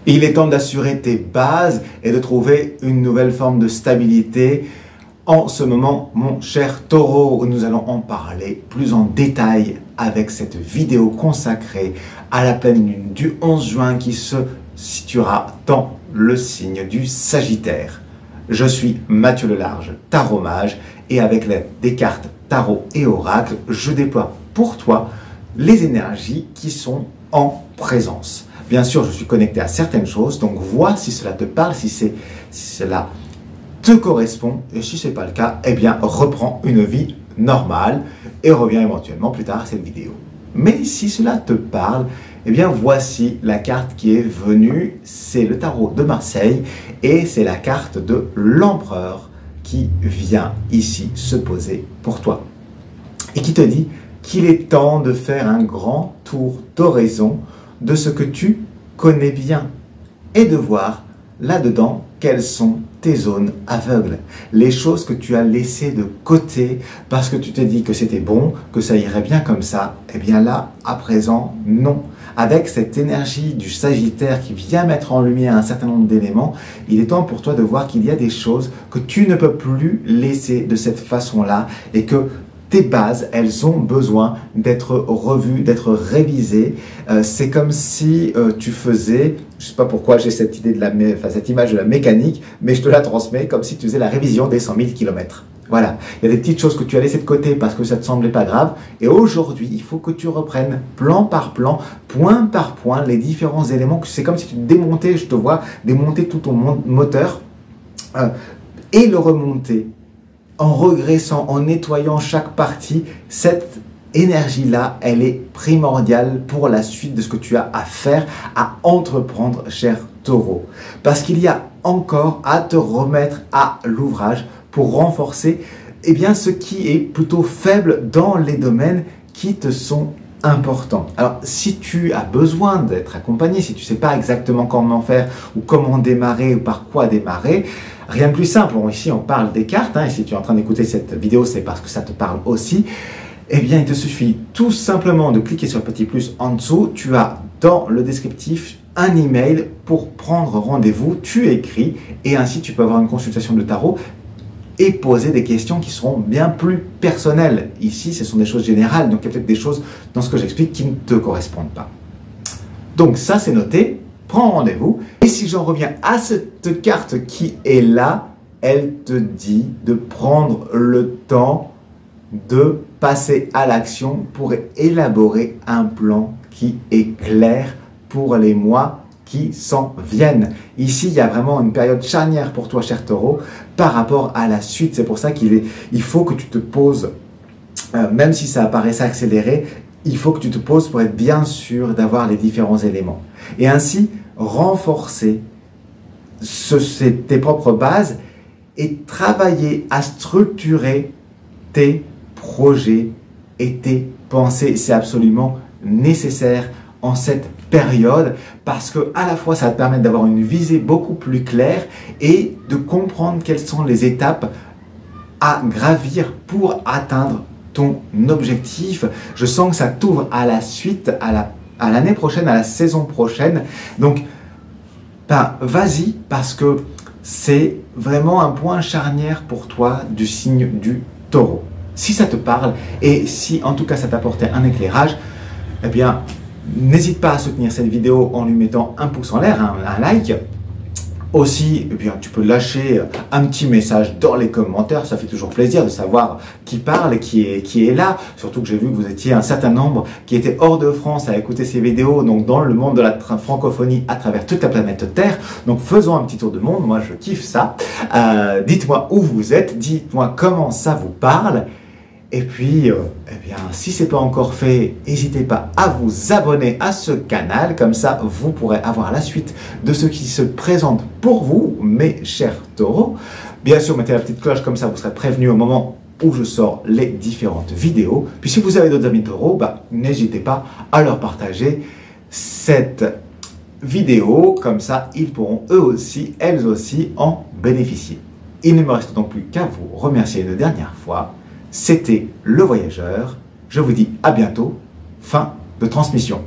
Il est temps d'assurer tes bases et de trouver une nouvelle forme de stabilité. En ce moment, mon cher Taureau, nous allons en parler plus en détail avec cette vidéo consacrée à la pleine lune du 11 juin qui se situera dans le signe du Sagittaire. Je suis Mathieu Lelarge, Tarot Mage, et avec l'aide des cartes Tarot et Oracle, je déploie pour toi les énergies qui sont en présence. Bien sûr, je suis connecté à certaines choses, donc vois si cela te parle, si cela te correspond, et si ce n'est pas le cas, eh bien, reprends une vie normale et reviens éventuellement plus tard à cette vidéo. Mais si cela te parle, eh bien, voici la carte qui est venue, c'est le tarot de Marseille, et c'est la carte de l'empereur qui vient ici se poser pour toi. Et qui te dit qu'il est temps de faire un grand tour d'horizon de ce que tu connais bien et de voir là-dedans quelles sont tes zones aveugles, les choses que tu as laissées de côté parce que tu t'es dit que c'était bon, que ça irait bien comme ça. Eh bien là, à présent, non. Avec cette énergie du Sagittaire qui vient mettre en lumière un certain nombre d'éléments, il est temps pour toi de voir qu'il y a des choses que tu ne peux plus laisser de cette façon-là et que tes bases, elles ont besoin d'être revues, d'être révisées. C'est comme si tu faisais, je ne sais pas pourquoi j'ai cette idée cette image de la mécanique, mais je te la transmets comme si tu faisais la révision des 100 000 km. Voilà, il y a des petites choses que tu as laissées de côté parce que ça ne te semblait pas grave. Et aujourd'hui, il faut que tu reprennes plan par plan, point par point, les différents éléments. C'est comme si tu démontais, je te vois, démonter tout ton moteur et le remonter. En regressant, en nettoyant chaque partie, cette énergie-là, elle est primordiale pour la suite de ce que tu as à faire, à entreprendre, cher Taureau. Parce qu'il y a encore à te remettre à l'ouvrage pour renforcer ce qui est plutôt faible dans les domaines qui te sont importants. Alors, si tu as besoin d'être accompagné, si tu ne sais pas exactement comment faire ou comment démarrer ou par quoi démarrer, rien de plus simple. Bon, ici, on parle des cartes. Et si tu es en train d'écouter cette vidéo, c'est parce que ça te parle aussi. Eh bien, il te suffit tout simplement de cliquer sur le petit plus en dessous. Tu as dans le descriptif un email pour prendre rendez-vous. Tu écris et ainsi, tu peux avoir une consultation de tarot et poser des questions qui seront bien plus personnelles. Ici, ce sont des choses générales, donc il y a peut-être des choses dans ce que j'explique qui ne te correspondent pas. Donc ça, c'est noté. Prends rendez-vous. Et si j'en reviens à cette carte qui est là, elle te dit de prendre le temps de passer à l'action pour élaborer un plan qui est clair pour les mois qui s'en viennent. Ici, il y a vraiment une période charnière pour toi, cher Taureau, par rapport à la suite. C'est pour ça qu'il faut que tu te poses, même si ça apparaissait accéléré, il faut que tu te poses pour être bien sûr d'avoir les différents éléments. Et ainsi, renforcer tes propres bases et travailler à structurer tes projets et tes pensées. C'est absolument nécessaire en cette période parce que à la fois ça va te permettre d'avoir une visée beaucoup plus claire et de comprendre quelles sont les étapes à gravir pour atteindre ton objectif. Je sens que ça t'ouvre à la suite, à l'année prochaine, à la saison prochaine. Donc, vas-y parce que c'est vraiment un point charnière pour toi du signe du Taureau. Si ça te parle et si en tout cas ça t'apportait un éclairage, eh bien, n'hésite pas à soutenir cette vidéo en lui mettant un pouce en l'air, un like. Aussi, eh bien, tu peux lâcher un petit message dans les commentaires, ça fait toujours plaisir de savoir qui parle, qui est là. Surtout que j'ai vu que vous étiez un certain nombre qui étaient hors de France à écouter ces vidéos, donc dans le monde de la francophonie à travers toute la planète Terre. Donc faisons un petit tour de monde, moi je kiffe ça. Dites-moi où vous êtes, dites-moi comment ça vous parle. Et puis, si ce n'est pas encore fait, n'hésitez pas à vous abonner à ce canal. Comme ça, vous pourrez avoir la suite de ce qui se présente pour vous, mes chers taureaux. Bien sûr, mettez la petite cloche, comme ça, vous serez prévenus au moment où je sors les différentes vidéos. Puis si vous avez d'autres amis taureaux, n'hésitez pas à leur partager cette vidéo. Comme ça, ils pourront eux aussi, elles aussi, en bénéficier. Il ne me reste donc plus qu'à vous remercier une dernière fois. C'était Le Voyageur. Je vous dis à bientôt. Fin de transmission.